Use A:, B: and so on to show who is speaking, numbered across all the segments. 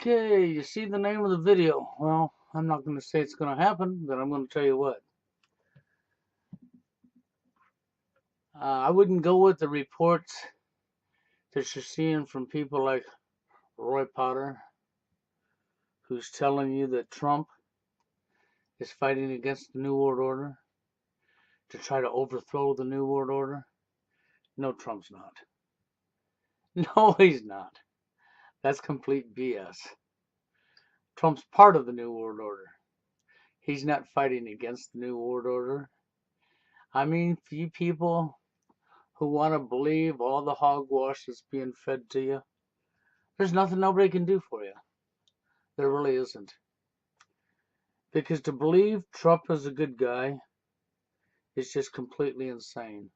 A: Okay, you see the name of the video. Well, I'm not going to say it's going to happen, but I'm going to tell you what. I wouldn't go with the reports that you're seeing from people like Roy Potter, who's telling you that Trump is fighting against the New World Order to try to overthrow the New World Order. No, Trump's not. No, he's not. That's complete BS. Trump's part of the New World Order. He's not fighting against the New World Order. I mean, for you people who want to believe all the hogwash that's being fed to you, there's nothing nobody can do for you. There really isn't. Because to believe Trump is a good guy is just completely insane.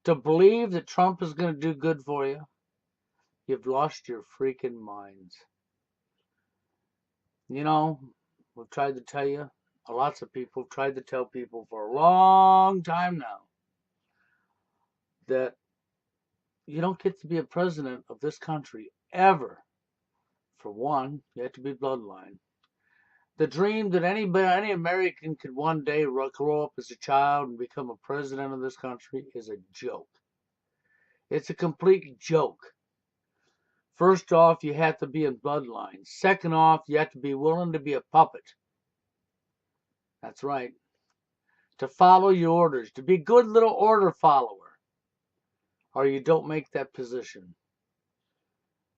A: To believe that Trump is going to do good for you, you've lost your freaking minds. You know, we've tried to tell you, lots of people have tried to tell people for a long time now that you don't get to be a president of this country ever. For one, you have to be bloodline. The dream that any American could one day grow up as a child and become a president of this country is a joke. It's a complete joke. First off, you have to be in bloodline. Second off, you have to be willing to be a puppet. That's right. To follow your orders, to be a good little order follower, or you don't make that position.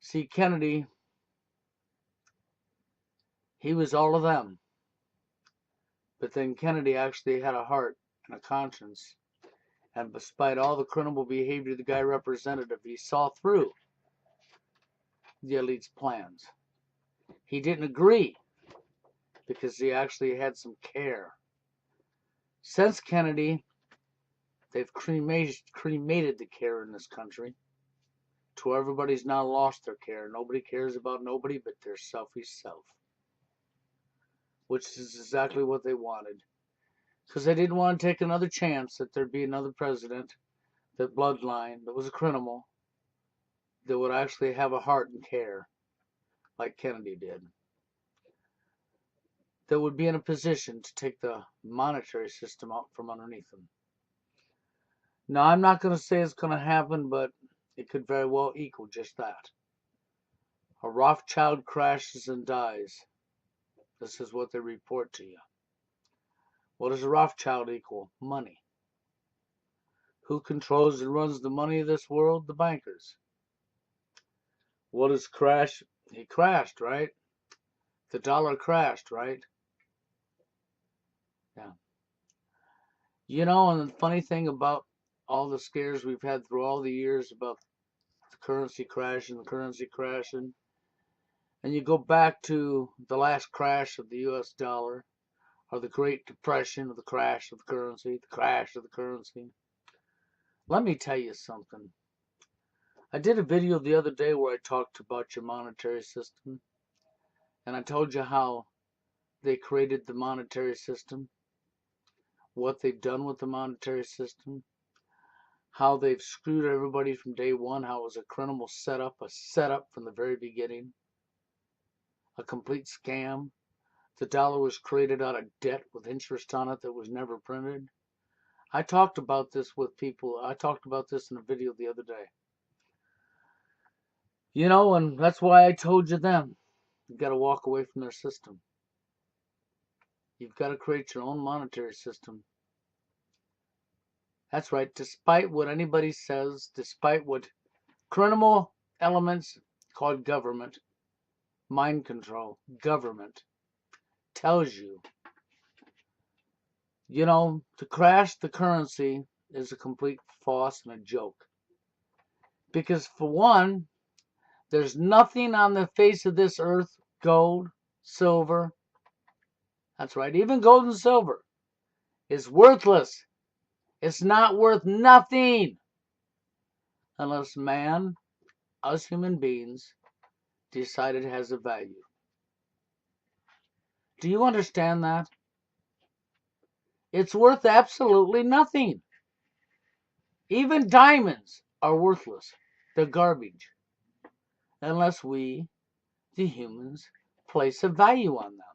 A: See, Kennedy, he was all of them. But then Kennedy actually had a heart and a conscience. And despite all the criminal behavior the guy represented, he saw through the elite's plans. He didn't agree because he actually had some care. Since Kennedy, they've cremated the care in this country to where everybody's now lost their care. Nobody cares about nobody but their selfish self, which is exactly what they wanted. Because they didn't want to take another chance that there'd be another president, that bloodline, that was a criminal, that would actually have a heart and care, like Kennedy did. That would be in a position to take the monetary system out from underneath them. Now, I'm not going to say it's going to happen, but it could very well equal just that. A Rothschild crashes and dies. This is what they report to you. What does a Rothschild equal? Money. Who controls and runs the money of this world? The bankers. What is crash? He crashed, right? The dollar crashed, right? Yeah. You know, and the funny thing about all the scares we've had through all the years about the currency crashing, and you go back to the last crash of the U.S. dollar, or the Great Depression, of the crash of the currency, the crash of the currency. Let me tell you something. I did a video the other day where I talked about your monetary system, and I told you how they created the monetary system, what they've done with the monetary system, how they've screwed everybody from day one, how it was a criminal setup, a setup from the very beginning, a complete scam. The dollar was created out of debt with interest on it that was never printed. I talked about this with people. I talked about this in a video the other day. You know, and that's why I told you then, you've got to walk away from their system. You've got to create your own monetary system. That's right, despite what anybody says, despite what criminal elements called government, mind control, government, tells you. You know, to crash the currency is a complete farce and a joke. Because for one, there's nothing on the face of this earth, gold, silver, that's right, even gold and silver, is worthless. It's not worth nothing unless man, us human beings, decide it has a value. Do you understand that? It's worth absolutely nothing. Even diamonds are worthless. They're garbage. Unless we, the humans place a value on them.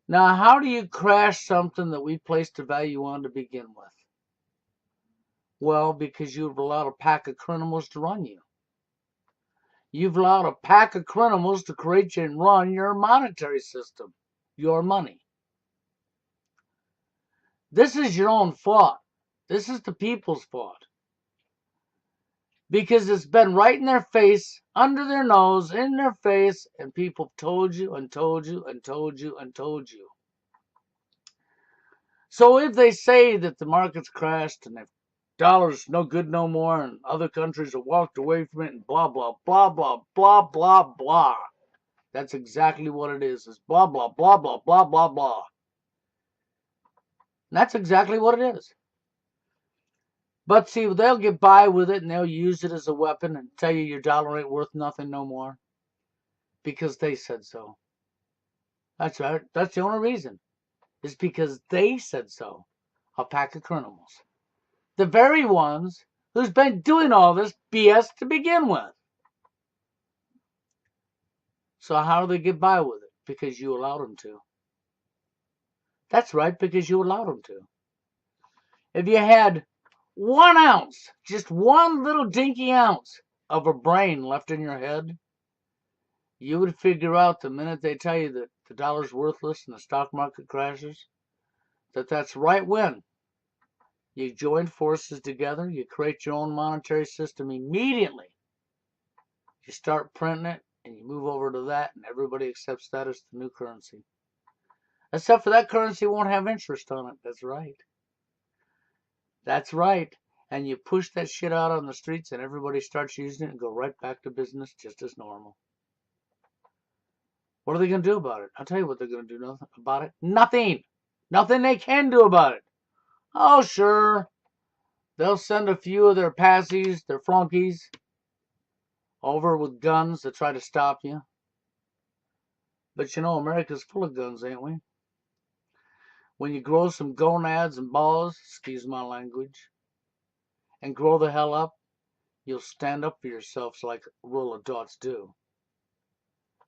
A: Now, how do you crash something that we placed a value on to begin with? Well, because you've allowed a pack of criminals to run you. You've allowed a pack of criminals to create and run your monetary system, your money. This is your own fault. This is the people's fault. Because it's been right in their face, under their nose, in their face, and people told you and told you and told you and told you. So if they say that the market's crashed and the dollar's no good no more and other countries have walked away from it and blah, blah, blah, blah, blah, blah, blah. That's exactly what it is. It's blah, blah, blah, blah, blah, blah, blah. And that's exactly what it is. But see, they'll get by with it and they'll use it as a weapon and tell you your dollar ain't worth nothing no more. Because they said so. That's right. That's the only reason. It's because they said so. A pack of criminals. The very ones who's been doing all this BS to begin with. So how do they get by with it? Because you allowed them to. That's right, because you allowed them to. If you had 1 ounce, just one little dinky ounce of a brain left in your head, you would figure out the minute they tell you that the dollar's worthless and the stock market crashes, that's right when you join forces together, you create your own monetary system immediately. You start printing it, and you move over to that, and everybody accepts that as the new currency. Except for that currency won't have interest on it. That's right. That's right. And you push that shit out on the streets, and everybody starts using it and go right back to business just as normal. What are they going to do about it? I'll tell you what they're going to do about it. Nothing. Nothing they can do about it. Oh, sure. They'll send a few of their passies, their flunkies, over with guns to try to stop you. But you know, America's full of guns, ain't we? When you grow some gonads and balls, excuse my language, and grow the hell up, you'll stand up for yourselves like roll of dots do.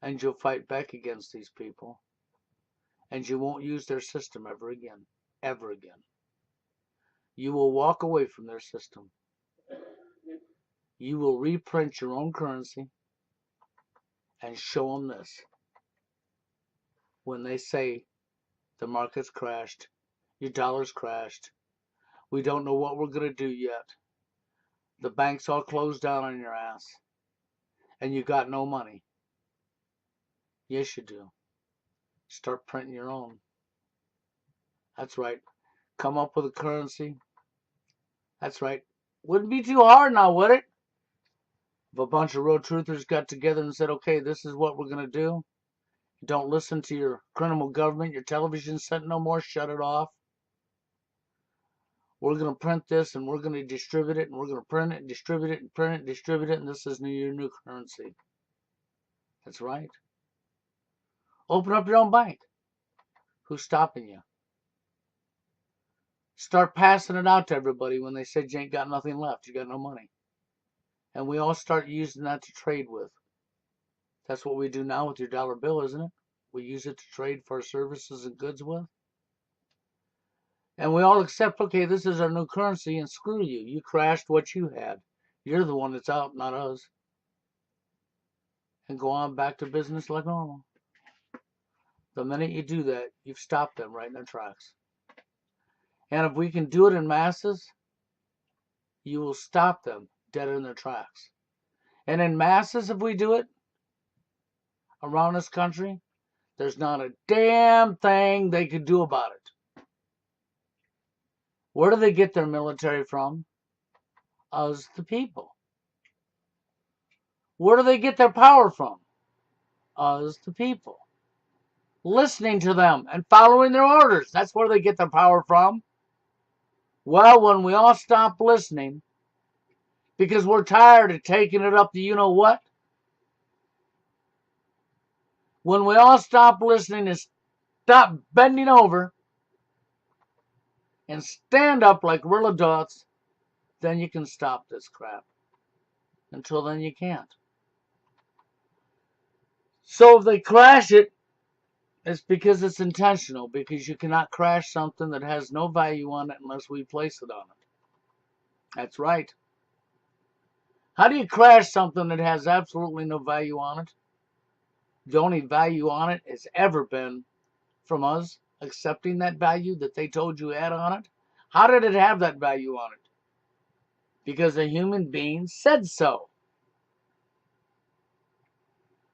A: And you'll fight back against these people. And you won't use their system ever again. Ever again. You will walk away from their system. You will reprint your own currency and show them this. When they say the market's crashed, your dollar's crashed, we don't know what we're going to do yet. The bank's all closed down on your ass. And you got no money. Yes, you do. Start printing your own. That's right. Come up with a currency. That's right. Wouldn't be too hard now, would it? If a bunch of road truthers got together and said, okay, this is what we're going to do. Don't listen to your criminal government. Your television set no more. Shut it off. We're going to print this and we're going to distribute it and we're going to print it and distribute it and print it and distribute it and this is your new currency. That's right. Open up your own bank. Who's stopping you? Start passing it out to everybody when they said you ain't got nothing left. You got no money. And we all start using that to trade with. That's what we do now with your dollar bill, isn't it? We use it to trade for our services and goods with. And we all accept, okay, this is our new currency and screw you. You crashed what you had. You're the one that's out, not us. And go on back to business like normal. The minute you do that, you've stopped them right in their tracks. And if we can do it in masses, you will stop them dead in their tracks. And in masses, if we do it around this country, there's not a damn thing they could do about it. Where do they get their military from? Us, the people. Where do they get their power from? Us, the people. Listening to them and following their orders. That's where they get their power from. Well, when we all stop listening, because we're tired of taking it up to you know what, when we all stop listening and stop bending over and stand up like real adults, then you can stop this crap. Until then, you can't. So if they crash it, it's because it's intentional, because you cannot crash something that has no value on it unless we place it on it. That's right. How do you crash something that has absolutely no value on it? The only value on it has ever been from us accepting that value that they told you had on it. How did it have that value on it? Because a human being said so.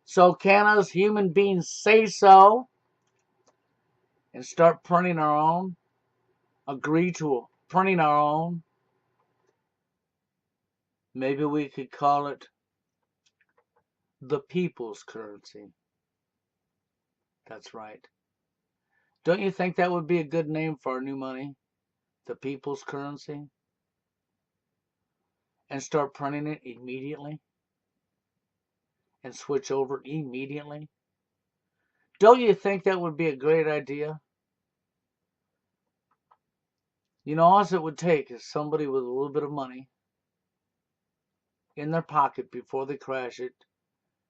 A: So can us human beings say so and start printing our own? Agree to printing our own? Maybe we could call it the people's currency. That's right. Don't you think that would be a good name for our new money? The people's currency? And start printing it immediately? And switch over immediately? Don't you think that would be a great idea? You know, all it would take is somebody with a little bit of money in their pocket before they crash it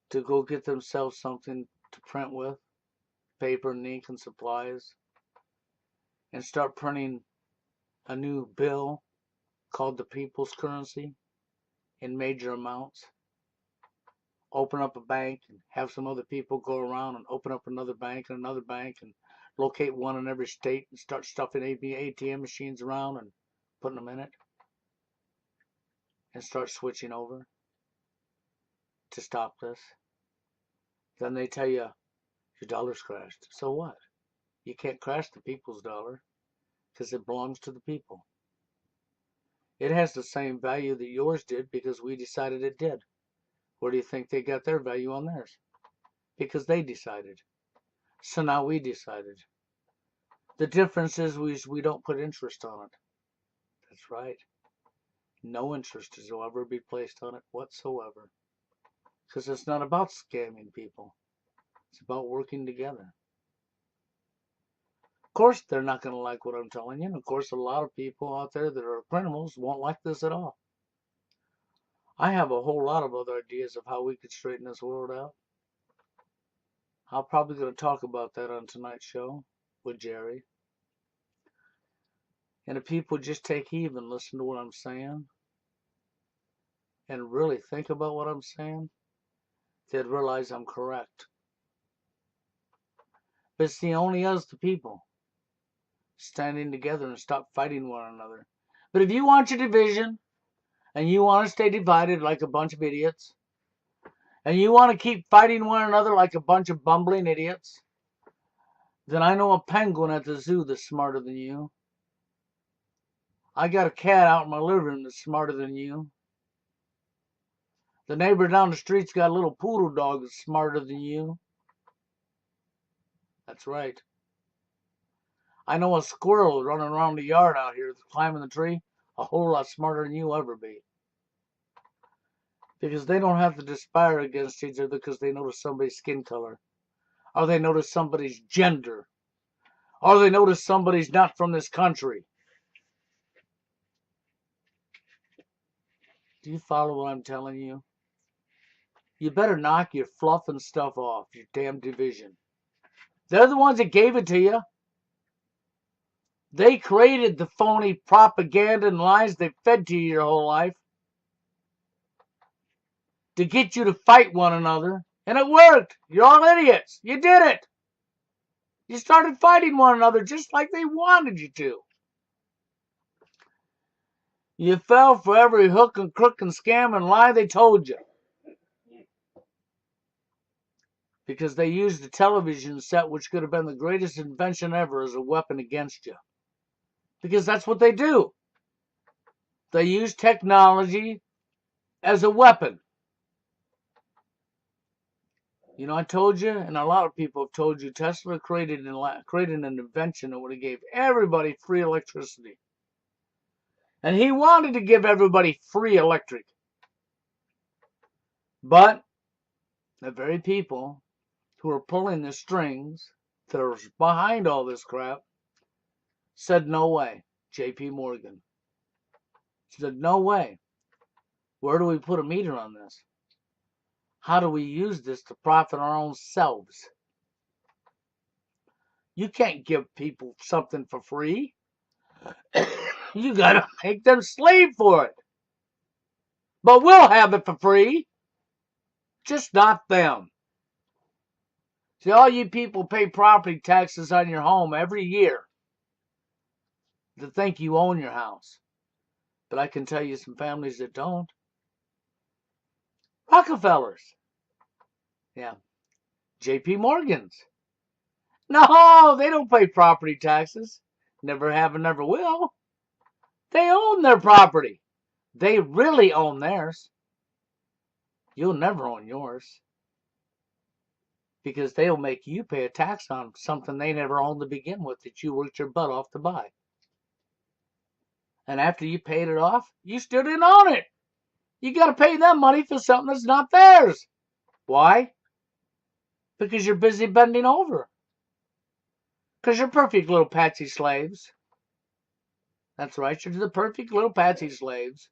A: to go get themselves something to print with, paper and ink and supplies, and start printing a new bill called the people's currency in major amounts. Open up a bank and have some other people go around and open up another bank and locate one in every state and start stuffing ATM machines around and putting them in it and start switching over to stop this. Then they tell you your dollar's crashed. So what? You can't crash the people's dollar because it belongs to the people. It has the same value that yours did because we decided it did. Where do you think they got their value on theirs? Because they decided. So now we decided. The difference is we don't put interest on it. That's right. No interest will ever be placed on it whatsoever. Because it's not about scamming people. It's about working together. Of course, they're not going to like what I'm telling you. And of course, a lot of people out there that are criminals won't like this at all. I have a whole lot of other ideas of how we could straighten this world out. I'm probably going to talk about that on tonight's show with Jerry. And if people just take heed and listen to what I'm saying and really think about what I'm saying, they'd realize I'm correct. But it's the only us, the people, standing together and stop fighting one another. But if you want your division and you want to stay divided like a bunch of idiots, and you want to keep fighting one another like a bunch of bumbling idiots, then I know a penguin at the zoo that's smarter than you. I got a cat out in my living room that's smarter than you. The neighbor down the street's got a little poodle dog that's smarter than you. That's right. I know a squirrel running around the yard out here climbing the tree a whole lot smarter than you'll ever be. Because they don't have to conspire against each other because they notice somebody's skin color. Or they notice somebody's gender. Or they notice somebody's not from this country. Do you follow what I'm telling you? You better knock your fluffing stuff off, your damn division. They're the ones that gave it to you. They created the phony propaganda and lies they fed to you your whole life to get you to fight one another. And it worked. You're all idiots. You did it. You started fighting one another just like they wanted you to. You fell for every hook and crook and scam and lie they told you. Because they used the television set, which could have been the greatest invention ever, as a weapon against you. Because that's what they do. They use technology as a weapon. You know, I told you, and a lot of people have told you, Tesla created an invention that would have gave everybody free electricity. And he wanted to give everybody free electric. But the very people who are pulling the strings that are behind all this crap said no way. J.P. Morgan said no way. Where do we put a meter on this? How do we use this to profit our own selves? You can't give people something for free. You gotta make them slave for it. But we'll have it for free. Just not them. See, all you people pay property taxes on your home every year to think you own your house. But I can tell you some families that don't. Rockefellers. Yeah. J.P. Morgans. No, they don't pay property taxes. Never have and never will. They own their property. They really own theirs. You'll never own yours. Because they'll make you pay a tax on something they never owned to begin with that you worked your butt off to buy. And after you paid it off, you still didn't own it. You got to pay them money for something that's not theirs. Why? Because you're busy bending over. Because you're perfect little patsy slaves. That's right, you're the perfect little patsy slaves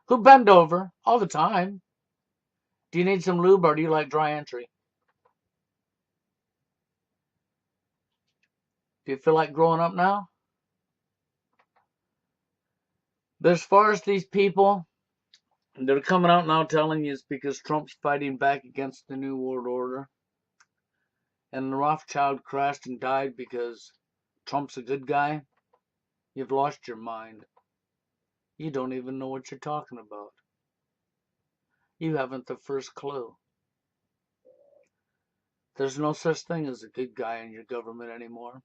A: who bend over all the time. Do you need some lube or do you like dry entry? Do you feel like growing up now? But as far as these people, they're coming out now telling you it's because Trump's fighting back against the New World Order. And the Rothschild crashed and died because Trump's a good guy. You've lost your mind. You don't even know what you're talking about. You haven't the first clue. There's no such thing as a good guy in your government anymore.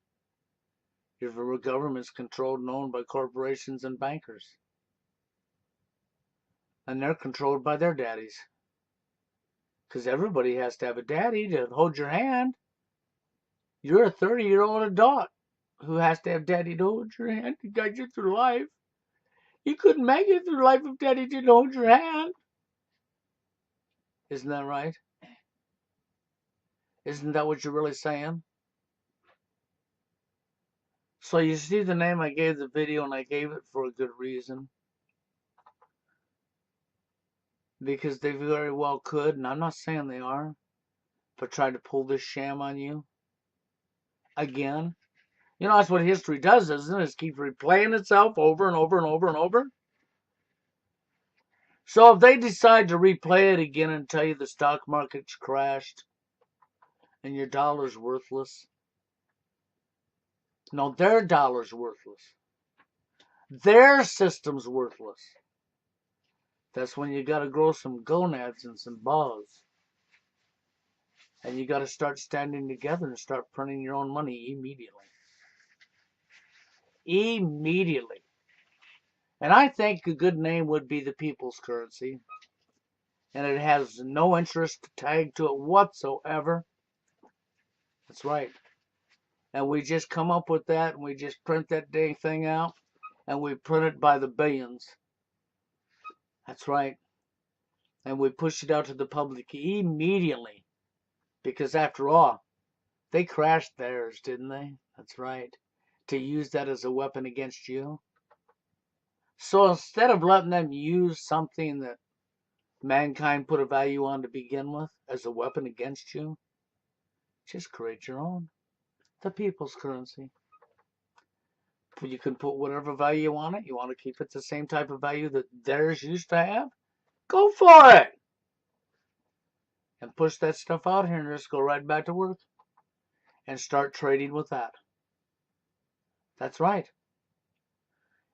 A: Your government's controlled and owned by corporations and bankers. And they're controlled by their daddies. Because everybody has to have a daddy to hold your hand. You're a 30-year-old adult who has to have daddy to hold your hand to guide you through life. You couldn't make it through life if daddy didn't hold your hand. Isn't that right? Isn't that what you're really saying? So you see the name I gave the video, and I gave it for a good reason. Because they very well could, and I'm not saying they are, but try to pull this sham on you again. You know, that's what history does, isn't it? It keeps replaying itself over and over and over and over. So if they decide to replay it again and tell you the stock market's crashed and your dollar's worthless, no, their dollar's worthless. Their system's worthless. That's when you got to grow some gonads and some balls. And you got to start standing together and start printing your own money immediately. Immediately. And I think a good name would be the people's currency. And it has no interest tagged to it whatsoever. That's right. And we just come up with that, and we just print that dang thing out, and we print it by the billions. That's right. And we push it out to the public immediately. Because after all, they crashed theirs, didn't they? That's right. To use that as a weapon against you. So instead of letting them use something that mankind put a value on to begin with as a weapon against you, just create your own. The people's currency. You can put whatever value on it. You want to keep it the same type of value that theirs used to have? Go for it! And push that stuff out here and just go right back to work. And start trading with that. That's right.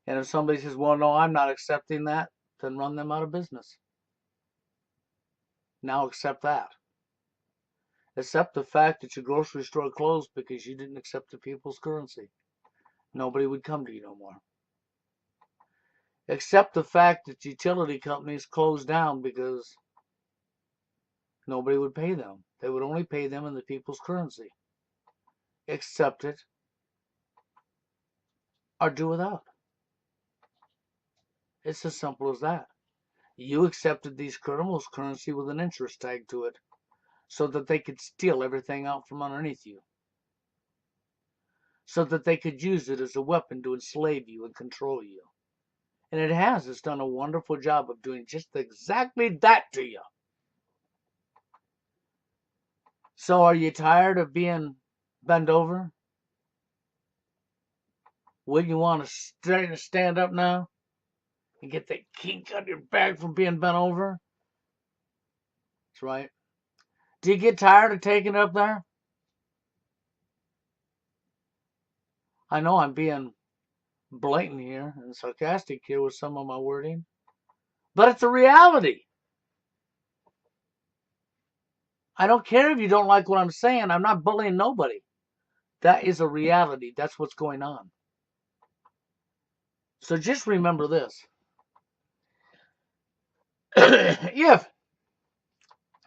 A: And if somebody says, well, no, I'm not accepting that, then run them out of business. Now accept that. Accept the fact that your grocery store closed because you didn't accept the people's currency. Nobody would come to you no more. Accept the fact that utility companies closed down because nobody would pay them. They would only pay them in the people's currency. Accept it or do without. It's as simple as that. You accepted these criminals' currency with an interest tag to it so that they could steal everything out from underneath you. So that they could use it as a weapon to enslave you and control you. And it has. It's done a wonderful job of doing just exactly that to you. So are you tired of being bent over? Wouldn't you want to stand up now and get that kink out your back from being bent over? That's right. Do you get tired of taking it up there? I know I'm being blatant here and sarcastic here with some of my wording, but it's a reality. I don't care if you don't like what I'm saying. I'm not bullying nobody. That is a reality. That's what's going on. So just remember this. If,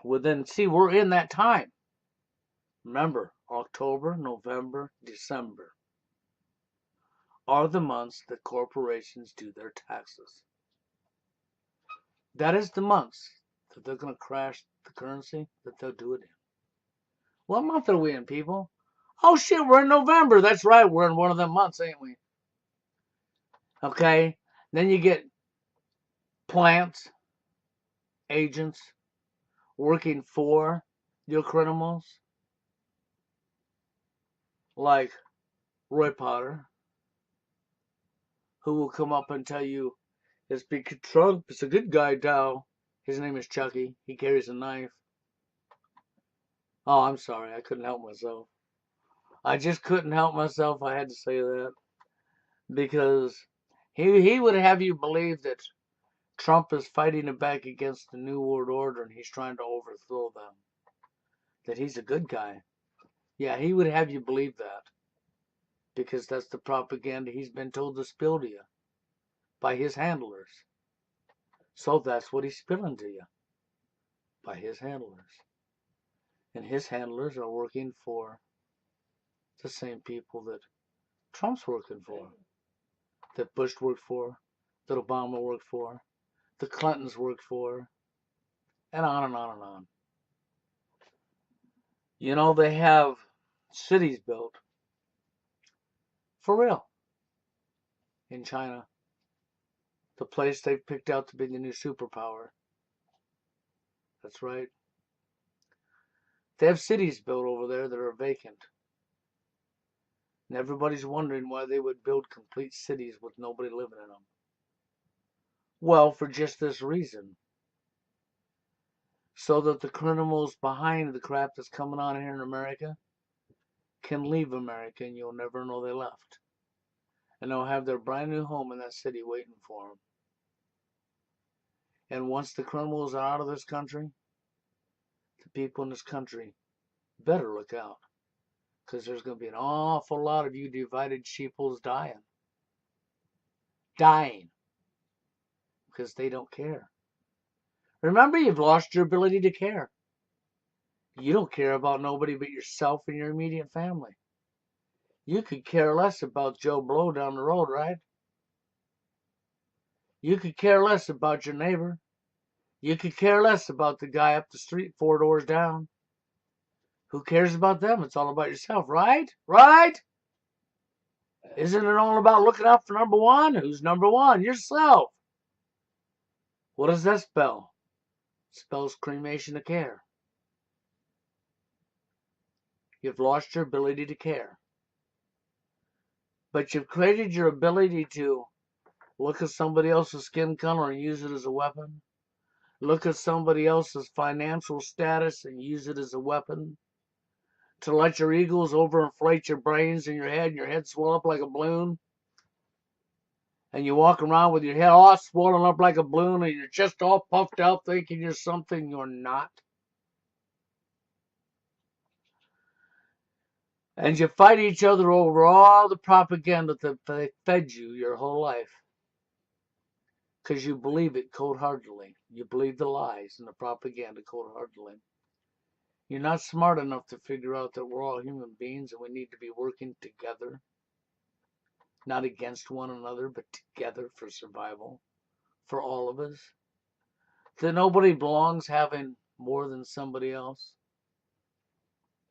A: well then, see, we're in that time. Remember, October, November, December are the months that corporations do their taxes. That is the months that they're going to crash the currency, that they'll do it in. What month are we in, people? Oh shit, we're in November. That's right, we're in one of them months, ain't we? Okay, then you get plants, agents working for your criminals, like Roy Potter, who will come up and tell you it's because Trump is a good guy now. His name is Chucky. He carries a knife. Oh, I'm sorry. I couldn't help myself. I just couldn't help myself. I had to say that because he would have you believe that Trump is fighting it back against the New World Order and he's trying to overthrow them. That he's a good guy. Yeah, he would have you believe that because that's the propaganda he's been told to spill to you by his handlers. So that's what he's spilling to you by his handlers. And his handlers are working for the same people that Trump's working for, that Bush worked for, that Obama worked for, the Clintons worked for, and on and on and on. You know, they have cities built for real in China, the place they've picked out to be the new superpower. That's right. They have cities built over there that are vacant. And everybody's wondering why they would build complete cities with nobody living in them. Well, for just this reason. So that the criminals behind the crap that's coming on here in America can leave America and you'll never know they left. And they'll have their brand new home in that city waiting for them. And once the criminals are out of this country, the people in this country better look out. Because there's going to be an awful lot of you divided sheeples dying. Dying. Because they don't care. Remember, you've lost your ability to care. You don't care about nobody but yourself and your immediate family. You could care less about Joe Blow down the road, right? You could care less about your neighbor. You could care less about the guy up the street 4 doors down. Who cares about them? It's all about yourself, right? Right? Isn't it all about looking out for number one? Who's number one? Yourself. What does that spell? It spells cremation of care. You've lost your ability to care. But you've created your ability to look at somebody else's skin color and use it as a weapon. Look at somebody else's financial status and use it as a weapon. To let your egos overinflate your brains in your head and your head swell up like a balloon. And you walk around with your head all swollen up like a balloon and your chest all puffed out thinking you're something you're not. And you fight each other over all the propaganda that they fed you your whole life. Because you believe it cold-heartedly. You believe the lies and the propaganda cold-heartedly. You're not smart enough to figure out that we're all human beings and we need to be working together. Not against one another, but together for survival. For all of us. That nobody belongs having more than somebody else.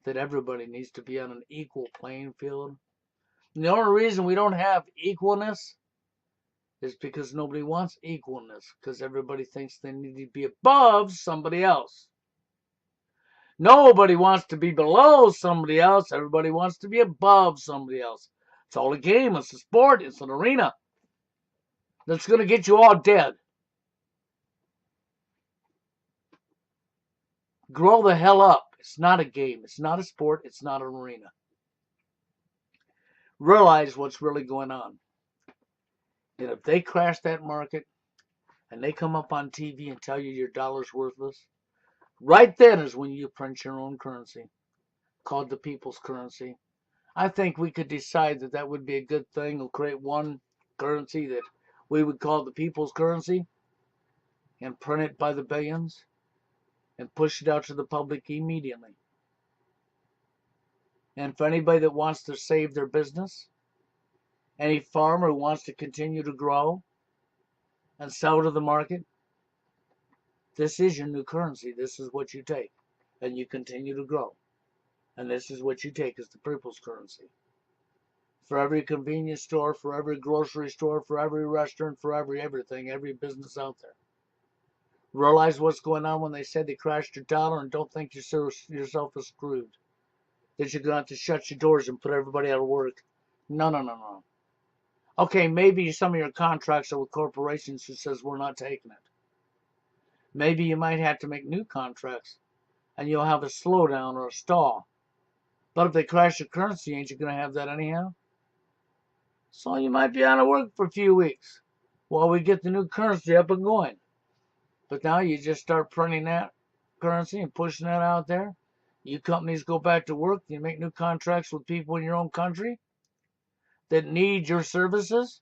A: That everybody needs to be on an equal playing field. And the only reason we don't have equalness is because nobody wants equalness. Because everybody thinks they need to be above somebody else. Nobody wants to be below somebody else. Everybody wants to be above somebody else. It's all a game. It's a sport. It's an arena that's going to get you all dead. Grow the hell up. It's not a game. It's not a sport. It's not an arena. Realize what's really going on. And if they crash that market and they come up on TV and tell you your dollar's worthless, right then is when you print your own currency, called the people's currency. I think we could decide that that would be a good thing. We'll create one currency that we would call the people's currency and print it by the billions and push it out to the public immediately. And for anybody that wants to save their business, any farmer who wants to continue to grow and sell to the market, this is your new currency. This is what you take. And you continue to grow. And this is what you take as the people's currency. For every convenience store, for every grocery store, for every restaurant, for everything, every business out there. Realize what's going on when they said they crashed your dollar, and don't think yourself as screwed. That you're going to have to shut your doors and put everybody out of work. No, no, no, no. Okay, maybe some of your contracts are with corporations who says we're not taking it. Maybe you might have to make new contracts and you'll have a slowdown or a stall. But if they crash your currency, ain't you going to have that anyhow? So you might be out of work for a few weeks while we get the new currency up and going. But now you just start printing that currency and pushing that out there. You companies go back to work. You make new contracts with people in your own country that need your services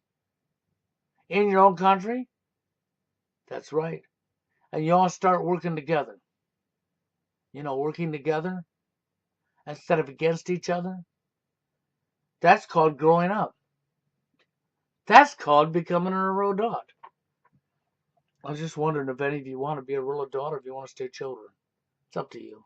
A: in your own country. That's right. And you all start working together. Working together instead of against each other. That's called growing up. That's called becoming a real adult. I was just wondering if any of you want to be a real adult or if you want to stay children. It's up to you.